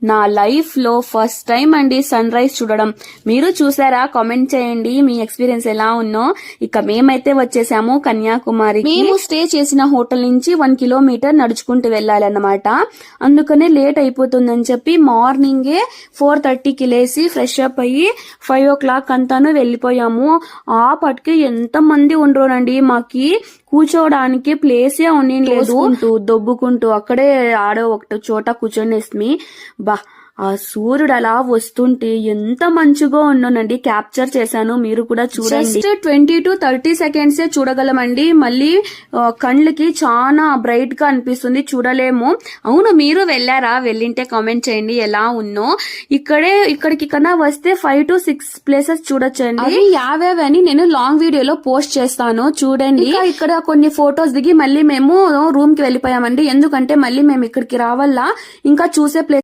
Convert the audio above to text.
నా లైఫ్ లో first time అండి సన్ రైజ్ చూడడం. మీరు చూసారా? కామెంట్ చేయండి మీ ఎక్స్పీరియన్స్ ఎలా ఉన్నో. ఇక మేమైతే వచ్చేసాము కన్యాకుమారి. మేము స్టే చేసిన హోటల్ నుంచి 1 కిలోమీటర్ నడుచుకుంటూ వెళ్ళాలన్నమాట. అందుకనే లేట్ అయిపోతుందని చెప్పి మార్నింగే 4:30కి లేసి ఫ్రెష్ అప్ అయ్యి 5 o'clock అంతాను వెళ్ళిపోయాము. ఆ పట్టుకి ఎంత మంది ఉండరోనండి, మాకి కూర్చోవడానికి ప్లేసే ఉండలేదు. దొబ్బుకుంటూ అక్కడే ఆడో ఒక చోట కూర్చొనేసి బా ఆ సూర్యుడు అలా వస్తుంటే ఎంత మంచిగా ఉన్నానండి. క్యాప్చర్ చేశాను, మీరు కూడా చూడండి. Just 20 to 30 seconds చూడగలమండి. మళ్ళీ కళ్ళకి చాలా బ్రైట్ గా అనిపిస్తుంది, చూడలేము. అవును, మీరు వెళ్ళారా? వెళ్ళింటే కామెంట్ చేయండి ఎలా ఉన్నో. ఇక్కడికి కన్నా వస్తే 5 to 6 ప్లేసెస్ చూడొచ్చండి. అవి యావేవని నేను లాంగ్ వీడియోలో పోస్ట్ చేస్తాను, చూడండి. ఇక్కడ కొన్ని ఫొటోస్ దిగి మళ్ళీ మేము రూమ్ కి వెళ్ళిపోయామండి. ఎందుకంటే మళ్ళీ మేము ఇక్కడికి రావాలా, ఇంకా చూసే ప్లేస్